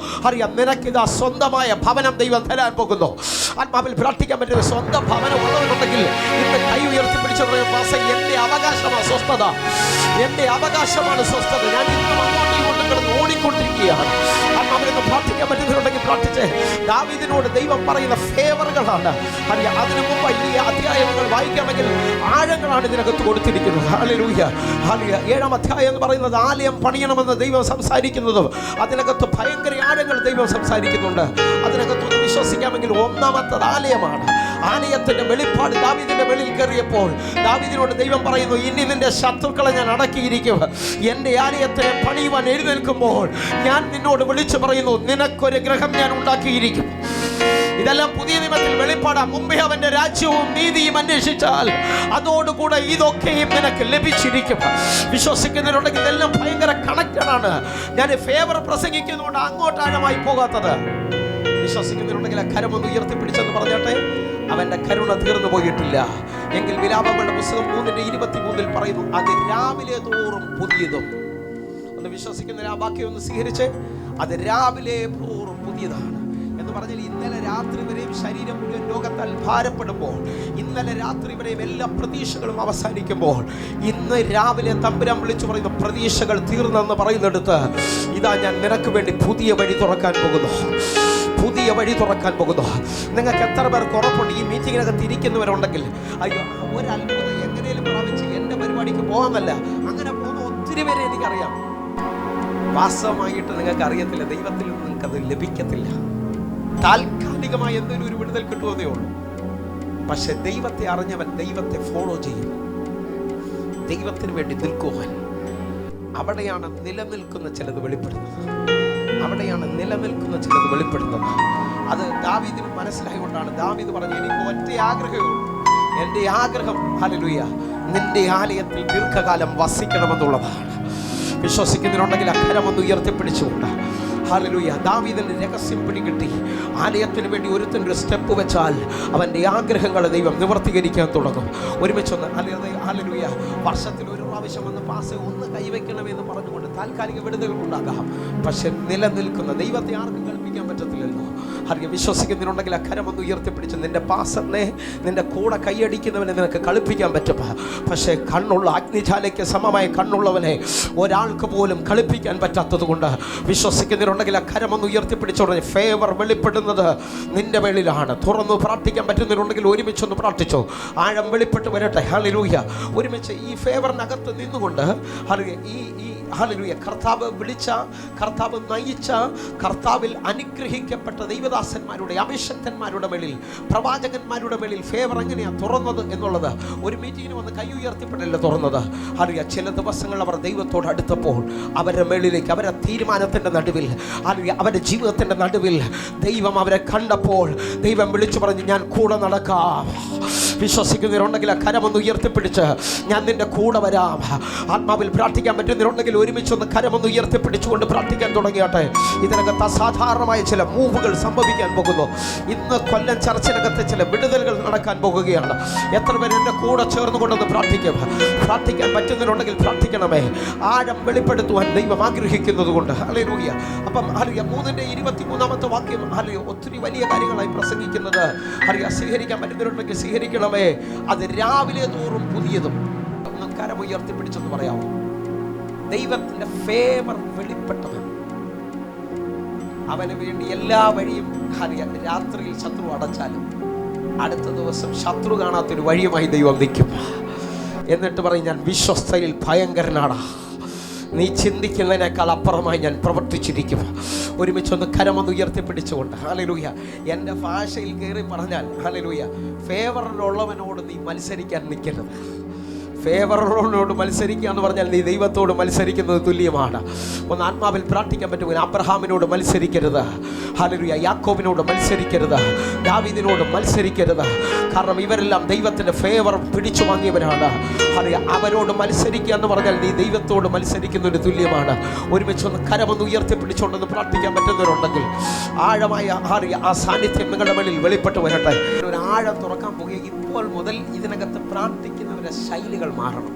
[SPEAKER 2] അറിയാം നിനക്കിതാ സ്വന്തമായ ഭവനം ദൈവം തരാൻ പോകുന്നു. ആത്മാവിൽ പ്രാർത്ഥിക്കാൻ പറ്റുന്ന സ്വന്തം ഭവനം ഉള്ളവരുണ്ടെങ്കിൽ ഇന്ന് കൈ ഉയർത്തി പിടിച്ചു പറയും, എന്റെ അവകാശമാണ് സ്വസ്ഥത, എന്റെ അവകാശമാണ് സ്വസ്ഥത. ഞാൻ ഇന്നും അങ്ങോട്ടും ഇങ്ങോട്ടും കിടന്ന് ഓടിക്കൊണ്ടിരിക്കുകയാണ്. ആത്മാവിൽ പ്രാർത്ഥിക്കാൻ പറ്റുന്നവരുണ്ടെങ്കിൽ പ്രാർത്ഥിച്ചേ. ദാവീദിനോട് ദൈവം പറയുന്ന ഫേവറുകളാണ്. അറിയാം അതിനു മുമ്പ് ഈ അധ്യായങ്ങൾ വായിക്കാമെങ്കിൽ ആഴങ്ങളാണ് ഇതിനകത്ത് കൊടുത്തിരിക്കുന്നത്. Hallelujah, hallelujah. 7-ാം അധ്യായം എന്ന് പറയുന്നത് ആലയം പണിയണമെന്ന് ദൈവം സംസാരിക്കുന്നതും അതിനകത്ത് ഭയങ്കര ആഴങ്ങൾ ദൈവം സംസാരിക്കുന്നുണ്ട്. അതിനകത്തൊന്ന് വിശ്വസിക്കാമെങ്കിൽ 1-ാമത്തത് ആലയമാണ്. ആലയത്തിന്റെ വെളിപ്പാട് ദാവീദിന്റെ വെളിയിൽ കയറിയപ്പോൾ ദാവീദിനോട് ദൈവം പറയുന്നു, ഇനി നിന്റെ ശത്രുക്കളെ ഞാൻ അടക്കിയിരിക്കും. എന്റെ ആലയത്തെ പണിയുവാൻ എഴുന്നേൽക്കുമ്പോൾ ഞാൻ നിന്നോട് വിളിച്ചു പറയുന്നു, നിനക്കൊരു ഗ്രഹം ഞാൻ ഉണ്ടാക്കിയിരിക്കും. ഇതെല്ലാം പുതിയ നിയമത്തിൽ വെളിപ്പാടാം. മുമ്പേ അവന്റെ രാജ്യവും നീതിയും അന്വേഷിച്ചാൽ അതോടുകൂടെ ഇതൊക്കെയും നിനക്ക് ലഭിച്ചിരിക്കും. വിശ്വസിക്കുന്നവരുണ്ടെങ്കിൽ ഇതെല്ലാം ഭയങ്കര കണക്റ്റഡ് ആണ്. ഞാൻ ഫേവർ പ്രസംഗിക്കുന്നതുകൊണ്ട് അങ്ങോട്ടാഴമായി പോകാത്തത്. വിശ്വസിക്കുന്നവരുണ്ടെങ്കിൽ ആ കരമൊന്ന് ഉയർത്തിപ്പിടിച്ചെന്ന് പറഞ്ഞാട്ടെ, അവന്റെ കരുണ തീർന്നു പോയിട്ടില്ല എങ്കിൽ വിലാപങ്ങളുടെ പുസ്തകം 3:23 പറയുന്നു, അത് രാവിലെ തോറും പുതിയതും. ഒന്ന് വിശ്വസിക്കുന്ന ആ വാക്യം ഒന്ന് സ്വീകരിച്ച്, അത് രാവിലെ തോറും പുതിയതാണ് എന്ന് പറഞ്ഞാൽ ഇന്നലെ രാത്രി വരെയും ശരീരം മുഴുവൻ രോഗത്താൽ ഭാരപ്പെടുമ്പോൾ, ഇന്നലെ രാത്രി വരെയും എല്ലാ പ്രതീക്ഷകളും അവസാനിക്കുമ്പോൾ, ഇന്ന് രാവിലെ തമ്പുരാൻ വിളിച്ചു പറയുന്നു, പ്രതീക്ഷകൾ തീർന്നെന്ന് പറയുന്നിടത്ത് ഇതാ ഞാൻ നിനക്ക് വേണ്ടി പുതിയ വഴി തുറക്കാൻ പോകുന്നു, പുതിയ വഴി തുറക്കാൻ പോകുന്നു. നിങ്ങൾക്ക് എത്ര പേർക്ക് ഉറപ്പുണ്ട് ഈ മീറ്റിങ്ങിനകത്ത് ഇരിക്കുന്നവരുണ്ടെങ്കിൽ, അയ്യോ ഒരത്ഭുതം എങ്ങനെയും പ്രാപിച്ച് എൻ്റെ പരിപാടിക്ക് പോകാമല്ല, അങ്ങനെ പോകുന്ന ഒത്തിരി പേരെ എനിക്കറിയാം. വാസ്തവമായിട്ട് നിങ്ങൾക്ക് അറിയത്തില്ല, ദൈവത്തിൽ നിങ്ങൾക്കത് ലഭിക്കത്തില്ല. താൽക്കാലികമായി എന്തെങ്കിലും ഒരു വിടുതൽ കിട്ടുമെന്നേ ഉള്ളൂ. പക്ഷെ ദൈവത്തെ അറിഞ്ഞവൻ ദൈവത്തെ ഫോളോ ചെയ്യും, ദൈവത്തിന് വേണ്ടി നിൽക്കുവാൻ. അവിടെയാണ് നിലനിൽക്കുന്ന ചിലത് വെളിപ്പെടുന്നത്, അവിടെയാണ് നിലനിൽക്കുന്ന ചിലത് വെളിപ്പെടുന്നത്. അത് ദാവീദിന് മനസ്സിലായതുകൊണ്ടാണ് ദാവീദ് പറഞ്ഞത്, എനിക്ക് ഒറ്റ ആഗ്രഹമേ ഉള്ളൂ, എൻ്റെ ആഗ്രഹം ഹല്ലേലൂയ നിന്റെ ആലയത്തിൽ ദീർഘകാലം വസിക്കണമെന്നുള്ളതാണ്. വിശ്വസിക്കുന്നതിനുണ്ടെങ്കിൽ അക്കരമൊന്ന് ഉയർത്തിപ്പിടിച്ചുകൊണ്ട് ഹല്ലേലൂയ. ദാവീദിന്റെ രഹസ്യം പിടികിട്ടി. ആലയത്തിന് വേണ്ടി ഒരുത്തൻ്റെ ഒരു സ്റ്റെപ്പ് വെച്ചാൽ അവൻ്റെ ആഗ്രഹങ്ങളെ ദൈവം നിവർത്തീകരിക്കാൻ തുടങ്ങും. ഒരുമിച്ചൊന്ന് ഹല്ലേലൂയ. വർഷത്തിൽ ഒരു പ്രാവശ്യം വന്ന് പാസ് ഒന്ന് കൈവയ്ക്കണമെന്ന് പറഞ്ഞുകൊണ്ട് താൽക്കാലിക വിടുതലുകൾ ഉണ്ടാകാം. പക്ഷെ നിലനിൽക്കുന്ന ദൈവത്തെ ആർക്കും കൽപ്പിക്കാൻ പറ്റത്തില്ലല്ലോ. അറിയാം വിശ്വസിക്കുന്നതിനുണ്ടെങ്കിൽ അക്കരമൊന്ന് ഉയർത്തിപ്പിടിച്ച് നിന്റെ പാസറിനെ, നിന്റെ കൂടെ കൈയടിക്കുന്നവനെ നിനക്ക് കളിപ്പിക്കാൻ പറ്റും. പക്ഷേ കണ്ണുള്ള അഗ്നിജാലയ്ക്ക് സമമായ കണ്ണുള്ളവനെ ഒരാൾക്ക് പോലും കളിപ്പിക്കാൻ പറ്റാത്തത് കൊണ്ട് വിശ്വസിക്കുന്നതിനുണ്ടെങ്കിൽ അക്കരമൊന്ന് ഉയർത്തിപ്പിടിച്ചോടെ ഫേവർ വെളിപ്പെടുന്നത് നിന്റെ മേളിലാണ്. തുറന്ന് പ്രാർത്ഥിക്കാൻ പറ്റുന്നതിനുണ്ടെങ്കിൽ ഒരുമിച്ചൊന്ന് പ്രാർത്ഥിച്ചോ. ആഴം വെളിപ്പെട്ട് വരട്ടെ. ഹല്ലേലൂയ. ഒരുമിച്ച് ഈ ഫേവറിനകത്ത് നിന്നുകൊണ്ട് ഈ ഹല്ലേലൂയ കർത്താവ് വിളിച്ച, കർത്താവ് നയിച്ച, കർത്താവിൽ അനുഗ്രഹിക്കപ്പെട്ട ദൈവദാസന്മാരുടെ, അഭിഷക്തന്മാരുടെ മേളിൽ, പ്രവാചകന്മാരുടെ മേളിൽ ഫേവർ എങ്ങനെയാണ് തുറന്നത് എന്നുള്ളത് ഒരു മീറ്റിങ്ങിന് വന്ന് കൈ ഉയർത്തിപ്പെട്ടില്ല തുറന്നത്. അറിയാം ചില ദിവസങ്ങൾ അവർ ദൈവത്തോട് അടുത്തപ്പോൾ അവരുടെ മേളിലേക്ക്, അവരുടെ തീരുമാനത്തിൻ്റെ നടുവിൽ, അറിയാം അവരുടെ ജീവിതത്തിൻ്റെ നടുവിൽ ദൈവം അവരെ കണ്ടപ്പോൾ ദൈവം വിളിച്ചു പറഞ്ഞു, ഞാൻ കൂടെ നടക്കാം. വിശ്വസിക്കുന്നവരുണ്ടെങ്കിൽ കരമൊന്ന് ഉയർത്തിപ്പിടിച്ച് ഞാൻ നിന്റെ കൂടെ വരാം. ആത്മാവിൽ പ്രാർത്ഥിക്കാൻ പറ്റുന്നവരുണ്ടെങ്കിൽ ഒരുമിച്ചൊന്ന് കരമൊന്ന് ഉയർത്തിപ്പിടിച്ചുകൊണ്ട് പ്രാർത്ഥിക്കാൻ തുടങ്ങിയാട്ടെ. ഇതിനകത്ത് അസാധാരണമായ ചില മൂവുകൾ സംഭവിക്കാൻ പോകുന്നു. ഇന്ന് കൊല്ലം ചർച്ചിനകത്ത് ചില വിടുതലുകൾ നടക്കാൻ പോകുകയാണ്. എത്ര പേര് എൻ്റെ കൂടെ ചേർന്നുകൊണ്ടൊന്ന് പ്രാർത്ഥിക്കാൻ പറ്റുന്നവരുണ്ടെങ്കിൽ പ്രാർത്ഥിക്കണമേ. ആഴം വെളിപ്പെടുത്തുവാൻ ദൈവം ആഗ്രഹിക്കുന്നത് കൊണ്ട്. ഹല്ലേലൂയ. അപ്പം 3:23 വാക്യം ഒത്തിരി വലിയ കാര്യങ്ങളായി പ്രസംഗിക്കുന്നത് സ്വീകരിക്കാൻ പറ്റുന്നവരുണ്ടെങ്കിൽ സ്വീകരിക്കണമേ. അത് രാവിലെ തോറും പുതിയതും. ഒന്ന് കരമുയർത്തിപ്പിടിച്ചെന്ന് പറയാമോ? ദൈവത്തിന്റെ ഫേവർ വെളിപ്പെട്ടവൻ, അവന് വേണ്ടി എല്ലാ വഴിയും രാത്രിയിൽ ശത്രു അടച്ചാലും അടുത്ത ദിവസം ശത്രു കാണാത്തൊരു വഴിയുമായി ദൈവം നിൽക്കും. എന്നിട്ട് പറയും, ഞാൻ വിശ്വസ്തയിൽ ഭയങ്കരനാടാ, നീ ചിന്തിക്കുന്നതിനേക്കാൾ അപ്പുറമായി ഞാൻ പ്രവർത്തിച്ചിരിക്കും. ഒരുമിച്ചൊന്ന് കരമൊന്ന് ഉയർത്തിപ്പിടിച്ചുകൊണ്ട് ഹല്ലേലൂയ. എൻ്റെ ഭാഷയിൽ കയറി പറഞ്ഞാൽ ഹല്ലേലൂയ, ഫേവറിലുള്ളവനോട് നീ മത്സരിക്കാൻ നിൽക്കരുത്. ഫേവറിനോട് മത്സരിക്കുക എന്ന് പറഞ്ഞാൽ നീ ദൈവത്തോട് മത്സരിക്കുന്നത് തുല്യമാണ്. ഒന്ന് ആത്മാവിൽ പ്രാർത്ഥിക്കാൻ പറ്റുമെങ്കിൽ അബ്രഹാമിനോട് മത്സരിക്കരുത്, ഹല്ലേലൂയ. യാക്കോബിനോട് മത്സരിക്കരുത്, ദാവീദിനോട് മത്സരിക്കരുത്. കാരണം ഇവരെല്ലാം ദൈവത്തിൻ്റെ ഫേവർ പിടിച്ചു വാങ്ങിയവരാണ്. അവരോട് മത്സരിക്കുക എന്ന് പറഞ്ഞാൽ നീ ദൈവത്തോട് മത്സരിക്കുന്നതിന് തുല്യമാണ്. ഒരുമിച്ചൊന്ന് കരമൊന്ന് ഉയർത്തിപ്പിടിച്ചുകൊണ്ടൊന്ന് പ്രാർത്ഥിക്കാൻ പറ്റുന്നവരുണ്ടെങ്കിൽ ആഴമായ ആ സാന്നിധ്യം നിങ്ങളുടെ മേളിൽ വെളിപ്പെട്ട് വരട്ടെ. ഒരു ആഴം തുറക്കാൻ പോകുക. ഇപ്പോൾ മുതൽ ഇതിനകത്ത് പ്രാർത്ഥിക്കുന്നവരുടെ ശൈലികൾ മാറണം.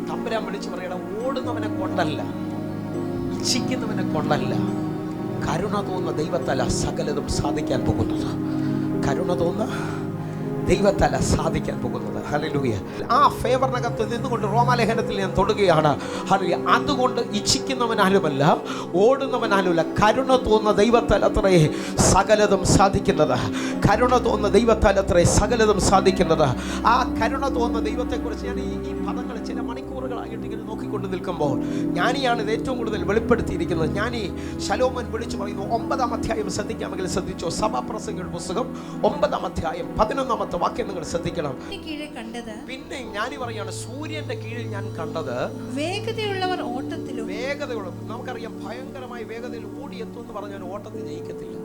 [SPEAKER 2] തമ്പുരാൻ വിളിച്ചു പറയണം, ഓടുന്നവനെ കൊണ്ടല്ല, ഇച്ഛിക്കുന്നവനെ കൊണ്ടല്ല, കരുണ തോന്നുന്ന ദൈവത്താല സകലതും സാധിക്കാൻ പോകുന്നത്. കരുണ തോന്നുന്ന ദൈവത്താല സാധിക്കാൻ പോകുന്നത്. ഹല്ലേലൂയ. ആ ഫേവറിനകത്ത് നിന്നുകൊണ്ട് റോമാലേഖനത്തിൽ ഞാൻ തൊടുകയാണ്. ഹല്ലേലൂയ. അതുകൊണ്ട് ഇച്ഛിക്കുന്നവനാലുമല്ല, ഓടുന്നവനാലുമല്ല, കരുണ തോന്നുന്ന ദൈവത്താൽ അത്രേ സകലതും സാധിക്കുന്നത്. കരുണ തോന്നുന്ന ദൈവത്താൽ അത്രേ സകലതും സാധിക്കുന്നത്. ആ കരുണ തോന്നുന്ന ദൈവത്തെക്കുറിച്ച് ഞാൻ ഈ പദങ്ങൾ ചില മണിക്കൂറുകളായിട്ട് ഇങ്ങനെ നോക്കിക്കൊണ്ട് നിൽക്കുമ്പോൾ ജ്ഞാനിയാണ് ഇത് ഏറ്റവും കൂടുതൽ വെളിപ്പെടുത്തിയിരിക്കുന്നത്. ജ്ഞാനി ശലോമോൻ വിളിച്ചു പറയുന്നു. 9-ാം അധ്യായം ശ്രദ്ധിക്കാമെങ്കിൽ ശ്രദ്ധിച്ചോ. സഭാപ്രസംഗിയുടെ പുസ്തകം 9-ാം അധ്യായം 11-ാമത്തെ വാക്യം നിങ്ങൾ ശ്രദ്ധിക്കണം. പിന്നെ ജ്ഞാനി പറയാണ്, സൂര്യന്റെ കീഴിൽ ഞാൻ കണ്ടത്
[SPEAKER 3] വേഗതയുള്ളവർ ഓട്ടത്തിലും.
[SPEAKER 2] വേഗതയുള്ളവർ, നമുക്കറിയാം ഭയങ്കരമായ വേഗതയിൽ ഓടിയെത്തും എന്ന് പറഞ്ഞാൽ ഓട്ടത്തിൽ ജയിക്കത്തില്ല.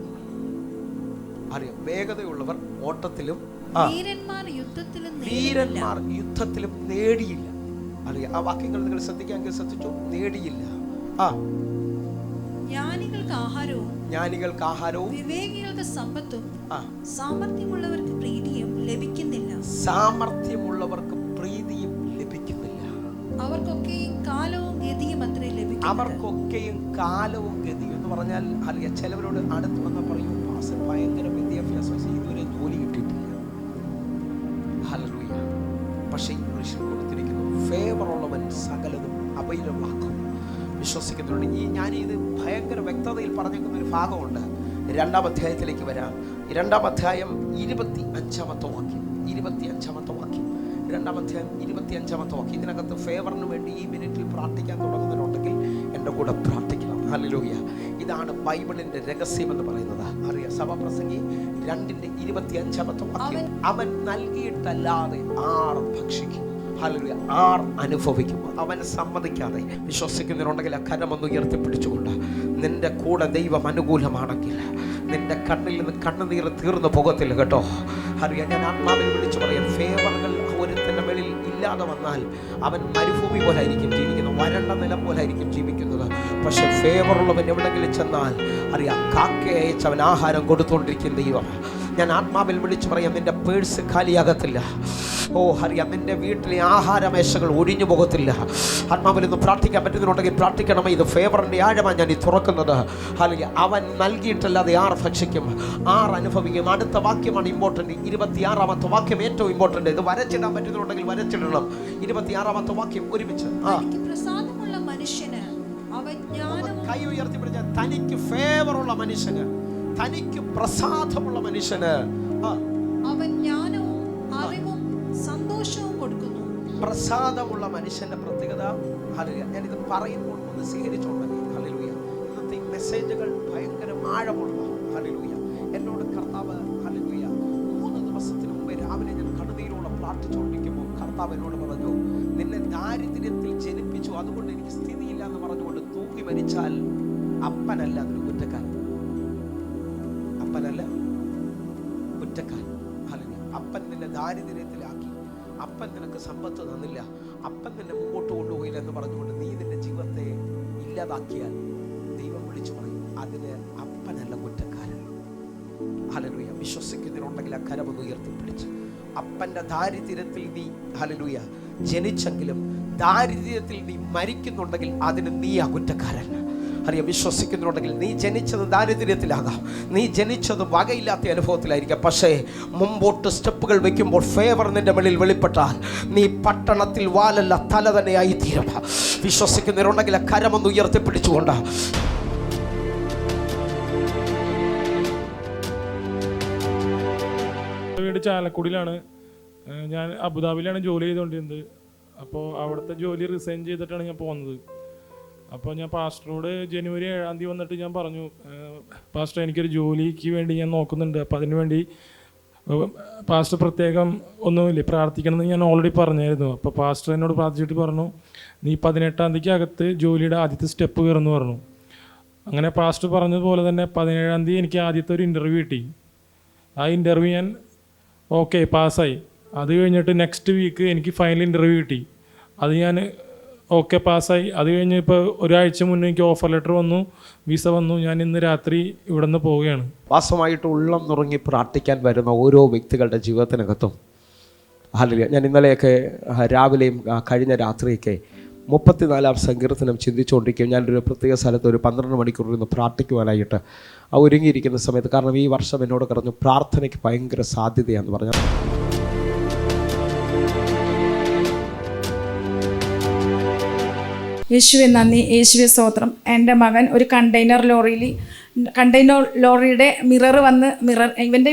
[SPEAKER 2] അറിയാം, വേഗതയുള്ളവർ ഓട്ടത്തിലും,
[SPEAKER 3] വീരന്മാർ
[SPEAKER 2] യുദ്ധത്തിലും നേടിയില്ല. അറിയാം, ആ വാക്യങ്ങൾ നിങ്ങൾ ശ്രദ്ധിക്കാമെങ്കിൽ ശ്രദ്ധിച്ചു. നേടിയില്ല. ജ്ഞാനികൾക്ക് ആഹാരവും
[SPEAKER 3] വിവേകികൾക്ക് സമ്പത്തും സാമർത്ഥ്യമുള്ളവർക്ക് പ്രീതിയും ലഭിക്കുന്നില്ല.
[SPEAKER 2] സാമർത്ഥ്യമുള്ളവർക്ക് പ്രീതിയും ലഭിക്കുന്നില്ല.
[SPEAKER 3] അവർക്കൊക്കെയും കാലവും ഗതിയും അത്രേ ലഭിക്കും.
[SPEAKER 2] അവർക്കൊക്കെയും കാലവും ഗതിയും എന്ന് പറഞ്ഞാൽ അറിയാം, ചിലവരോട് അടുത്ത് വന്നാൽ പറയും, പാസ്റ്റർ ഭയങ്കര വിദ്യാഭ്യാസം, ഇതുവരെ ജോലി കിട്ടിയിട്ടില്ല. ഹല്ലേലൂയ. പക്ഷെ ഇംഗ്ലീഷിൽ കൊടുത്തിരിക്കുന്നു, ഫേവർ ഉള്ളവൻ സകലതും അവൈലബിളാക്കും. വിശ്വസിക്കുന്നുണ്ട്. ഞാനിത് ഭയങ്കര വ്യക്തതയിൽ പറഞ്ഞേക്കുന്ന ഒരു ഭാഗമുണ്ട്. 2-ാം അധ്യായത്തിലേക്ക് വരാം. 2-ാം അധ്യായം 25-ാമത്തെ വാക്യം. 25-ാമത്തെ വാക്യം, 2-ാം അധ്യായം 25-ാമത്തെ വാക്യം. ഇതിനകത്ത് ഫേവറിന് വേണ്ടി ഈ മിനിറ്റിൽ പ്രാർത്ഥിക്കാൻ തുടങ്ങുന്നതിനുണ്ടെങ്കിൽ എൻ്റെ കൂടെ പ്രാർത്ഥിക്കണം. ഹല്ലേലൂയ. ഇതാണ് ബൈബിളിന്റെ രഹസ്യം എന്ന് പറയുന്നത്. അറിയാം, സഭാപ്രസംഗി 2-25-ാമത്തെ വാക്യം. അവൻ നൽകിയിട്ടല്ലാതെ ആർ ഭക്ഷിക്കും? ഹല്ലേലൂയ. ആർ അനുഭവിക്കും? അവനെ സമ്മതിക്കാതെ. വിശ്വസിക്കുന്നവരുണ്ടെങ്കിൽ ആ കരമൊന്ന് ഉയർത്തിപ്പിടിച്ചുകൊണ്ട്, നിന്റെ കൂടെ ദൈവം അനുകൂലമാണെങ്കിൽ നിന്റെ കണ്ണിൽ നിന്ന് കണ്ണുനീർ തീർന്നു പോകത്തില്ല കേട്ടോ. അറിയാം, ഞാൻ ആത്മാവിൽ വിളിച്ചു പറയാം, ഫേവറുകൾ ഒരുത്തൻ്റെ മേളിൽ ഇല്ലാതെ വന്നാൽ അവൻ മരുഭൂമി പോലെ ആയിരിക്കും ജീവിക്കുന്നത്, വരണ്ട നിലം പോലെ ആയിരിക്കും ജീവിക്കുന്നത്. പക്ഷെ ഫേവറുള്ളവൻ എവിടെങ്കിലും ചെന്നാൽ അറിയാം, കാക്കയെ അയച്ച് അവൻ ആഹാരം കൊടുത്തുകൊണ്ടിരിക്കുന്ന ദൈവം. ഞാൻ ആത്മാവിൽ വിളിച്ചു പറയാം, നിന്റെ പേഴ്സ് ഖാലിയാകത്തില്ല. ഓ അറിയാം, നിന്റെ വീട്ടിലെ ആഹാരമേശകൾ ഒഴിഞ്ഞു പോകത്തില്ല. ആത്മാവിൽ നിന്ന് പ്രാർത്ഥിക്കാൻ പറ്റുന്നുണ്ടെങ്കിൽ പ്രാർത്ഥിക്കണമേ. ഇത് ഫേവറിന്റെ ആഴമാണ് ഞാൻ ഈ തുറക്കുന്നത്. ഹല്ലേലൂയ. അവൻ നൽകിയിട്ടല്ലാതെ ആർ ഭക്ഷിക്കും? ആർ അനുഭവിക്കും? അടുത്ത വാക്യമാണ് ഇമ്പോർട്ടന്റ്. 26-ാമത്തെ വാക്യം ഏറ്റവും ഇമ്പോർട്ടന്റ്. ഇത് വരച്ചിടാൻ പറ്റുന്നുണ്ടെങ്കിൽ വരച്ചിടണം. 26-ാമത്തെ വാക്യം ഒരുമിച്ച്.
[SPEAKER 3] പ്രസാദമുള്ള മനുഷ്യന്
[SPEAKER 2] കൈ ഉയർത്തി പിടിച്ചാൽ, തനിക്ക് ഫേവറുള്ള മനുഷ്യന്, തനിക്ക് പ്രസാദമുള്ള മനുഷ്യന്
[SPEAKER 3] അവൻ ജ്ഞാനവും അറിവും സന്തോഷവും കൊടുക്കുന്നു.
[SPEAKER 2] പ്രസാദമുള്ള മനുഷ്യന്റെ പ്രത്യേകത. ഹല്ലേലൂയ. ഞാനിത് പറയുമ്പോൾ ഒന്ന് സ്വീകരിച്ചോണ്ടേ. ഹല്ലേലൂയ. ഇന്നത്തെ ഈ മെസ്സേജുകൾ ഭയങ്കര ആഴമുള്ളതാണ്. ഹല്ലേലൂയ. എന്നോട് കർത്താവ് ഹല്ലേലൂയ 3 ദിവസത്തിന് മുമ്പ് രാവിലെ ഞാൻ കണ്ണുനീരോടെ പ്രാർത്ഥിച്ചുകൊണ്ടിരിക്കുമ്പോൾ കർത്താവ് എന്നോട് പറഞ്ഞു, നിന്നെ ദാരിദ്ര്യത്തിൽ ജനിപ്പിച്ചു, അതുകൊണ്ട് എനിക്ക് സ്ഥിതിയില്ല എന്ന് പറഞ്ഞുകൊണ്ട് തൂങ്ങി മരിച്ചാൽ അപ്പനല്ല അതൊരു കുറ്റക്കാരൻ. അപ്പനല്ല കുറ്റക്കാരൻ. ഹല്ലേലൂയ. അപ്പൻ നിന്നെ ദാരിദ്ര്യത്തിലാക്കി, അപ്പൻ നിനക്ക് സമ്പത്ത് തന്നില്ല, അപ്പൻ നിന്നെ മുമ്പോട്ട് കൊണ്ടുപോയില്ല എന്ന് പറഞ്ഞുകൊണ്ട് നീ നിന്റെ ജീവിതത്തെ ഇല്ലാതാക്കിയാൽ ദൈവം വിളിച്ചു പറയും, അതിന് അപ്പനല്ല കുറ്റക്കാരൻ. ഹല്ലേലൂയ. വിശ്വസിക്കുന്നതിനുണ്ടെങ്കിൽ ആ കരമൊന്ന് ഉയർത്തിപ്പിടിച്ച്, അപ്പൻ്റെ ദാരിദ്ര്യത്തിൽ നീ ഹല്ലേലൂയ ജനിച്ചെങ്കിലും ദാരിദ്ര്യത്തിൽ നീ മരിക്കുന്നുണ്ടെങ്കിൽ അതിന് നീ ആ കുറ്റക്കാരൻ. അറിയാം, വിശ്വസിക്കുന്നുണ്ടെങ്കിൽ നീ ജനിച്ചത് ദാരിദ്ര്യത്തിലാകാം, നീ ജനിച്ചത് വകയില്ലാത്ത അനുഭവത്തിലായിരിക്കാം, പക്ഷേ മുമ്പോട്ട് സ്റ്റെപ്പുകൾ വെക്കുമ്പോൾ ഫേവർ നിന്റെ മേളിൽ വെളിപ്പെട്ടാൽ നീ പട്ടണത്തിൽ വാലല്ല തല തന്നെയായി തീരും. വിശ്വസിക്കുന്നവരുണ്ടെങ്കിൽ കരമൊന്ന് ഉയർത്തിപ്പിടിച്ചുകൊണ്ട്
[SPEAKER 4] വീട് ചാലക്കുടിയിലാണ്. ഞാൻ അബുദാബിയിലാണ് ജോലി ചെയ്തുകൊണ്ടിരുന്നത്. അപ്പോൾ അവിടുത്തെ ജോലി റിസൈൻ ചെയ്തിട്ടാണ് ഞാൻ പോകുന്നത്. അപ്പോൾ ഞാൻ പാസ്റ്ററോട് ജനുവരി 7-ാം തീയതി വന്നിട്ട് ഞാൻ പറഞ്ഞു, പാസ്റ്റർ എനിക്കൊരു ജോലിക്ക് വേണ്ടി ഞാൻ നോക്കുന്നുണ്ട്, അപ്പോൾ അതിന് വേണ്ടി പാസ്റ്റർ പ്രത്യേകം ഒന്നുമില്ലേ പ്രാർത്ഥിക്കണമെന്ന് ഞാൻ ഓൾറെഡി പറഞ്ഞായിരുന്നു. അപ്പോൾ പാസ്റ്റർ എന്നോട് പ്രാർത്ഥിച്ചിട്ട് പറഞ്ഞു, നീ 18-ാം തീയതിക്ക് അകത്ത് ജോലിയുടെ ആദ്യത്തെ സ്റ്റെപ്പ് കയറുന്നു പറഞ്ഞു. അങ്ങനെ പാസ്റ്റർ പറഞ്ഞതുപോലെ തന്നെ 17-ാം തീയതി എനിക്ക് ആദ്യത്തെ ഒരു ഇൻ്റർവ്യൂ കിട്ടി. ആ ഇൻ്റർവ്യൂ ഞാൻ ഓക്കെ പാസ്സായി. അത് കഴിഞ്ഞിട്ട് നെക്സ്റ്റ് വീക്ക് എനിക്ക് ഫൈനൽ ഇൻ്റർവ്യൂ കിട്ടി. അത് ഞാൻ ഓക്കെ പാസ്സായി. അത് കഴിഞ്ഞ് ഇപ്പോൾ ഒരാഴ്ച മുന്നേ എനിക്ക് ഓഫർ ലെറ്റർ വന്നു, വിസ വന്നു. ഞാൻ ഇന്ന് രാത്രി ഇവിടെ നിന്ന് പോവുകയാണ്.
[SPEAKER 2] വാസമായിട്ട് ഉള്ളം നുറങ്ങി പ്രാർത്ഥിക്കാൻ വരുന്ന ഓരോ വ്യക്തികളുടെ ജീവിതത്തിനകത്തും ഹല്ലേലൂയ. ഞാൻ ഇന്നലെയൊക്കെ രാവിലെയും കഴിഞ്ഞ രാത്രിയൊക്കെ 34-ാം സങ്കീർത്തനം ചിന്തിച്ചുകൊണ്ടിരിക്കും. ഞാനൊരു പ്രത്യേക സ്ഥലത്ത് ഒരു 12 മണിക്കൂർ ഇരുന്ന് പ്രാർത്ഥിക്കുവാനായിട്ട് ഒരുങ്ങിയിരിക്കുന്ന സമയത്ത്, കാരണം ഈ വർഷം എന്നോട് പറഞ്ഞു പ്രാർത്ഥനയ്ക്ക് ഭയങ്കര സാധ്യതയാണെന്ന് പറഞ്ഞു.
[SPEAKER 5] യേശുവെ നന്ദി, യേശുവെ സ്തോത്രം. എൻ്റെ മകൻ ഒരു കണ്ടെയ്നർ ലോറിയുടെ ഇവൻ്റെ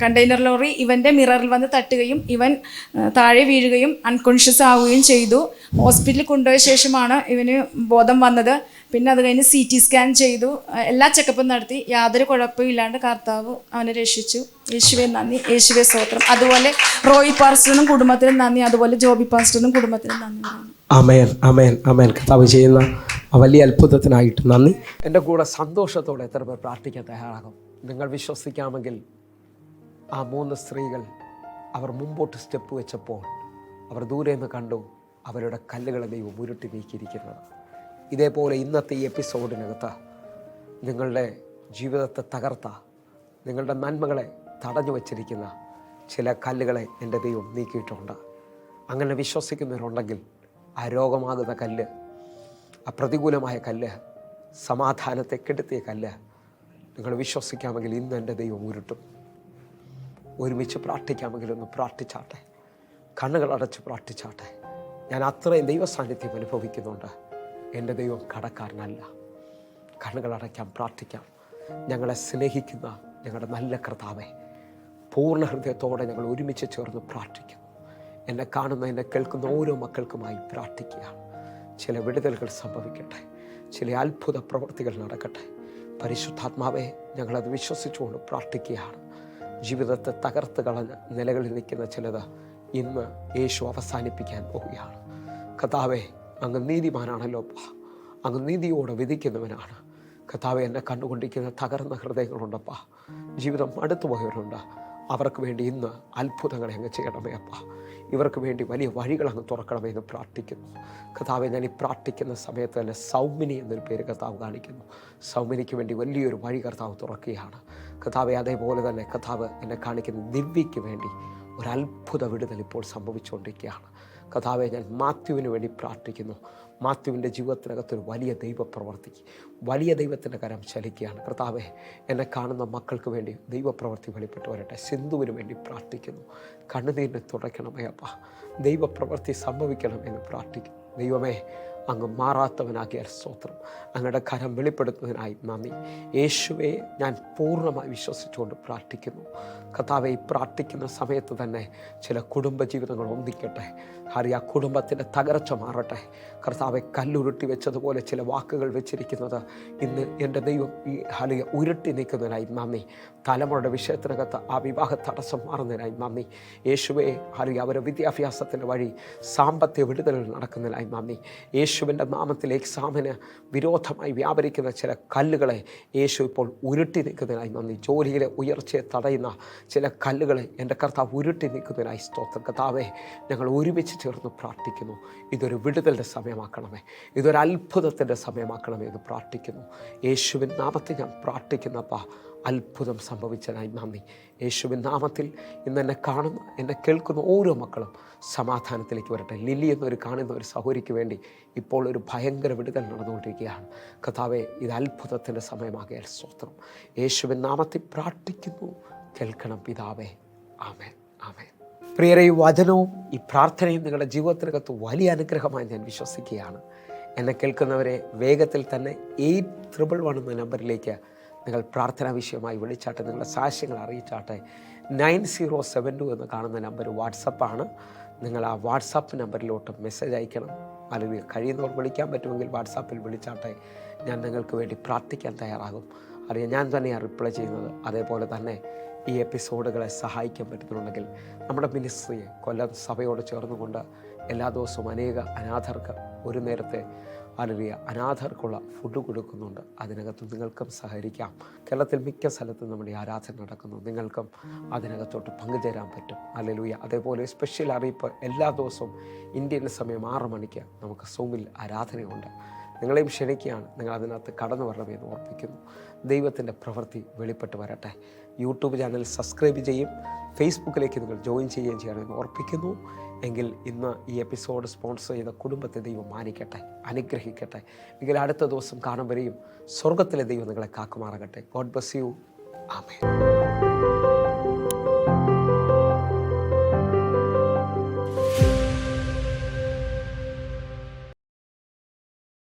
[SPEAKER 5] കണ്ടെയ്നർ ലോറി ഇവൻ്റെ മിററിൽ വന്ന് തട്ടുകയും ഇവൻ താഴെ വീഴുകയും അൺകോൺഷ്യസ് ആവുകയും ചെയ്തു. ഹോസ്പിറ്റലിൽ കൊണ്ടുപോയ ശേഷമാണ് ഇവന് ബോധം വന്നത്. പിന്നെ അത് കഴിഞ്ഞ് CT സ്കാൻ ചെയ്തു, എല്ലാ ചെക്കപ്പും നടത്തി, യാതൊരു കുഴപ്പമില്ലാണ്ട് കർത്താവ് അവനെ രക്ഷിച്ചു. യേശുവെ നന്ദി, യേശുവെ സ്തോത്രം. അതുപോലെ റോയി പാസ്റ്ററിനും കുടുംബത്തിനും നന്ദി, അതുപോലെ ജോബി പാസ്റ്ററിനും കുടുംബത്തിനും നന്ദി.
[SPEAKER 1] ആമേൻ, ആമേൻ, ആമേൻ. കർത്താവ് ചെയ്യുന്ന ആ വലിയ അത്ഭുതത്തിനായിട്ട് നന്ദി. എൻ്റെ കൂടെ സന്തോഷത്തോടെ എത്ര പേർ പ്രാർത്ഥിക്കാൻ തയ്യാറാകും? നിങ്ങൾ വിശ്വസിക്കാമെങ്കിൽ ആ 3 സ്ത്രീകൾ അവർ മുമ്പോട്ട് സ്റ്റെപ്പ് വെച്ചപ്പോൾ അവർ ദൂരെ നിന്ന് കണ്ടു അവരുടെ കല്ലുകളെ ദൈവം ഉരുട്ടി നീക്കിയിരിക്കുന്നത്. ഇതേപോലെ ഇന്നത്തെ ഈ എപ്പിസോഡിനകത്ത് നിങ്ങളുടെ ജീവിതത്തെ തകർത്ത, നിങ്ങളുടെ നന്മകളെ തടഞ്ഞു വച്ചിരിക്കുന്ന ചില കല്ലുകളെ എൻ്റെ ദൈവം നീക്കിയിട്ടുണ്ട്. അങ്ങനെ വിശ്വസിക്കുന്നവരുണ്ടെങ്കിൽ ആ രോഗമാകുന്ന കല്ല്, ആ പ്രതികൂലമായ കല്ല്, സമാധാനത്തെ കെടുത്തിയ കല്ല് നിങ്ങൾ വിശ്വസിക്കാമെങ്കിൽ ഇന്ന് എൻ്റെ ദൈവം ഉരുട്ടും. ഒരുമിച്ച് പ്രാർത്ഥിക്കാമെങ്കിൽ ഒന്ന് പ്രാർത്ഥിച്ചാട്ടെ, കണ്ണുകളടച്ച് പ്രാർത്ഥിച്ചാട്ടെ. ഞാൻ അത്രയും ദൈവ സാന്നിധ്യം അനുഭവിക്കുന്നുണ്ട്. എൻ്റെ ദൈവം കടക്കാരനല്ല. കണ്ണുകളടയ്ക്കാം, പ്രാർത്ഥിക്കാം. ഞങ്ങളെ സ്നേഹിക്കുന്ന ഞങ്ങളുടെ നല്ല കർത്താവേ, പൂർണ്ണ ഹൃദയത്തോടെ ഞങ്ങൾ ഒരുമിച്ച് ചേർന്ന് പ്രാർത്ഥിക്കുന്നു. എന്നെ കാണുന്ന, എന്നെ കേൾക്കുന്ന ഓരോ മക്കൾക്കുമായി പ്രാർത്ഥിക്കുകയാണ്. ചില വിടുതലുകൾ സംഭവിക്കട്ടെ, ചില അത്ഭുത പ്രവൃത്തികൾ നടക്കട്ടെ. പരിശുദ്ധാത്മാവെ, ഞങ്ങളത് വിശ്വസിച്ചുകൊണ്ട് പ്രാർത്ഥിക്കുകയാണ്. ജീവിതത്തെ തകർത്ത് കളഞ്ഞ നിലകളിൽ നിൽക്കുന്ന ചിലത് ഇന്ന് യേശു അവസാനിപ്പിക്കാൻ പോവുകയാണ്. കർത്താവേ, അങ്ങ് നീതിമാനാണല്ലോ, അങ്ങ് നീതിയോടെ വിധിക്കുന്നവനാണ്. കർത്താവെ, എന്നെ കണ്ടുകൊണ്ടിരിക്കുന്ന തകർന്ന ഹൃദയങ്ങളുണ്ടപ്പാ, ജീവിതം അടുത്തുപോയവരുണ്ട്. അവർക്ക് വേണ്ടി ഇന്ന് അത്ഭുതങ്ങളെ അങ്ങ് ചെയ്യണമേ അപ്പാ. ഇവർക്ക് വേണ്ടി വലിയ വഴികൾ അങ്ങ് തുറക്കണമേ എന്ന് പ്രാർത്ഥിക്കുന്നു. കർത്താവെ, ഞാൻ ഈ പ്രാർത്ഥിക്കുന്ന സമയത്ത് തന്നെ സൗമിനി എന്നൊരു പേര് കർത്താവ് കാണിക്കുന്നു. സൗമിനിക്ക് വേണ്ടി വലിയൊരു വഴി കർത്താവ് തുറക്കുകയാണ്. കർത്താവെ, അതേപോലെ തന്നെ കർത്താവ് എന്നെ കാണിക്കുന്ന ദിവ്യയ്ക്ക് വേണ്ടി ഒരത്ഭുത വിടുതൽ ഇപ്പോൾ സംഭവിച്ചുകൊണ്ടിരിക്കുകയാണ്. കർത്താവെ, ഞാൻ മാത്യുവിന് വേണ്ടി പ്രാർത്ഥിക്കുന്നു. മാത്യുവിൻ്റെ ജീവിതത്തിനകത്തൊരു വലിയ ദൈവപ്രവർത്തി, വലിയ ദൈവത്തിൻ്റെ കരം ചലിക്കുകയാണ്. കർത്താവെ, എന്നെ കാണുന്ന മക്കൾക്ക് വേണ്ടി ദൈവപ്രവർത്തി വെളിപ്പെട്ട് വരട്ടെ. സിന്ധുവിന് വേണ്ടി പ്രാർത്ഥിക്കുന്നു. കണ്ണുനീരിനെ തുടയ്ക്കണമേ അപ്പ, ദൈവപ്രവർത്തി സംഭവിക്കണമെന്ന് പ്രാർത്ഥിക്കുന്നു. ദൈവമേ, അങ്ങ് മാറാത്തവനാകിയ സ്തോത്രം. അങ്ങയുടെ കരം വെളിപ്പെടുത്തുന്നതിനായി നന്ദി. യേശുവെ, ഞാൻ പൂർണ്ണമായി വിശ്വസിച്ചുകൊണ്ട് പ്രാർത്ഥിക്കുന്നു. കർത്താവെ, ഈ പ്രാർത്ഥിക്കുന്ന സമയത്ത് തന്നെ ചില കുടുംബജീവിതങ്ങൾ ഒന്നിക്കട്ടെ. ആ കുടുംബത്തിൻ്റെ തകർച്ച മാറട്ടെ. കർത്താവെ, കല്ലുരുട്ടി വെച്ചതുപോലെ ചില വാക്കുകൾ വെച്ചിരിക്കുന്നത് ഇന്ന് എൻ്റെ ദൈവം ഈ ഉരുട്ടി നീക്കുന്നതിനായി നന്ദി. തലമുറയുടെ വിഷയത്തിനകത്ത് ആ വിവാഹ തടസ്സം മാറുന്നതിനായി നന്ദി. യേശുവെ, അവരുടെ വിദ്യാഭ്യാസത്തിൻ്റെ വഴി സാമ്പത്തിക വിടുതലുകൾ നടക്കുന്നതിനായി നന്ദി. യേശുവിൻ്റെ നാമത്തിൽ എക്സാമിന് വിരോധമായി വ്യാപരിക്കുന്ന ചില കല്ലുകളെ യേശു ഇപ്പോൾ ഉരുട്ടി നിൽക്കുന്നതിനായി നന്ദി. ജോലിയിലെ ഉയർച്ചയെ തടയുന്ന ചില കല്ലുകൾ എൻ്റെ കർത്താവ് ഉരുട്ടി നിൽക്കുന്നതിനായി സ്തോത്രം. കർത്താവേ, ഞങ്ങൾ ഒരുമിച്ച് ചേർന്ന് പ്രാർത്ഥിക്കുന്നു. ഇതൊരു വിടുതലിൻ്റെ സമയമാക്കണമേ, ഇതൊരു അത്ഭുതത്തിൻ്റെ സമയമാക്കണമേ എന്ന് പ്രാർത്ഥിക്കുന്നു. യേശുവിൻ നാമത്തിൽ ഞാൻ പ്രാർത്ഥിക്കുന്നപ്പാ, അത്ഭുതം സംഭവിച്ചതിനായി നന്ദി. യേശുവിൻ നാമത്തിൽ ഇന്ന് എന്നെ കാണുന്ന, എന്നെ കേൾക്കുന്ന ഓരോ മക്കളും സമാധാനത്തിലേക്ക് വരട്ടെ. ലില്ലി എന്നൊരു കാണുന്ന ഒരു സഹോദരിക്ക് വേണ്ടി ഇപ്പോൾ ഒരു ഭയങ്കര വിടുതൽ നടന്നുകൊണ്ടിരിക്കുകയാണ്. കർത്താവേ, ഇത് അത്ഭുതത്തിൻ്റെ സമയമാകിയാൽ സ്തോത്രം. യേശുവിൻ നാമത്തിൽ പ്രാർത്ഥിക്കുന്നു, കേൾക്കണം പിതാവേ. ആമേൻ, ആമേൻ. പ്രിയരെ, ഈ വചനവും ഈ പ്രാർത്ഥനയും നിങ്ങളുടെ ജീവിതത്തിനകത്ത് വലിയ അനുഗ്രഹമായി ഞാൻ വിശ്വസിക്കുകയാണ്. എന്നെ കേൾക്കുന്നവരെ വേഗത്തിൽ തന്നെ 811 എന്ന നമ്പറിലേക്ക് നിങ്ങൾ പ്രാർത്ഥനാ വിഷയമായി വിളിച്ചാട്ടെ, നിങ്ങളുടെ സാക്ഷ്യങ്ങൾ അറിയിച്ചാട്ടെ. 9072 എന്ന് കാണുന്ന നമ്പർ വാട്സപ്പാണ്. നിങ്ങൾ ആ വാട്സാപ്പ് നമ്പറിലോട്ട് മെസ്സേജ് അയക്കണം. അല്ലെങ്കിൽ കഴിയുന്നവർ വിളിക്കാൻ പറ്റുമെങ്കിൽ വാട്സാപ്പിൽ വിളിച്ചാട്ടെ. ഞാൻ നിങ്ങൾക്ക് വേണ്ടി പ്രാർത്ഥിക്കാൻ തയ്യാറാകും. അറിയാം, ഞാൻ തന്നെയാണ് റിപ്ലൈ ചെയ്യുന്നത്. അതേപോലെ തന്നെ ഈ എപ്പിസോഡുകളെ സഹായിക്കാൻ പറ്റുന്നുണ്ടെങ്കിൽ നമ്മുടെ മിനിസ്ട്രിയെ കൊല്ലം സഭയോട് ചേർന്നുകൊണ്ട് എല്ലാ ദിവസവും അനേക അനാഥർക്ക് ഒരു നേരത്തെ അനാഥർക്കുള്ള ഫുഡ് കൊടുക്കുന്നുണ്ട്. അതിനകത്ത് നിങ്ങൾക്കും സഹകരിക്കാം. കേരളത്തിൽ മിക്ക സ്ഥലത്തും നമ്മുടെ ആരാധന നടക്കുന്നു. നിങ്ങൾക്കും അതിനകത്തോട്ട് പങ്കുചേരാൻ പറ്റും. ഹല്ലേലൂയ. അതേപോലെ സ്പെഷ്യൽ അറിയിപ്പ്, എല്ലാ ദിവസവും ഇന്ത്യൻ സമയം 6 മണിക്ക് നമുക്ക് സൂമിൽ ആരാധനയുണ്ട്. നിങ്ങളെയും ക്ഷണിക്കുകയാണ്. നിങ്ങൾ അതിനകത്ത് കടന്നു വരണമെന്ന് ഓർപ്പിക്കുന്നു. ദൈവത്തിൻ്റെ പ്രവൃത്തി വെളിപ്പെട്ട് വരട്ടെ. യൂട്യൂബ് ചാനൽ സബ്സ്ക്രൈബ് ചെയ്യും, ഫേസ്ബുക്കിലേക്ക് നിങ്ങൾ ജോയിൻ ചെയ്യുകയും ചെയ്യണമെന്ന് ഓർപ്പിക്കുന്നു. എങ്കിൽ ഇന്ന് ഈ എപ്പിസോഡ് സ്പോൺസർ ചെയ്ത കുടുംബത്തെ ദൈവം മാനിക്കട്ടെ, അനുഗ്രഹിക്കട്ടെ. എങ്കിൽ അടുത്ത ദിവസം കാണും വരെയും സ്വർഗത്തിലെ ദൈവം നിങ്ങളെ കാക്കുമാറാകട്ടെ. God bless you. ആമേൻ.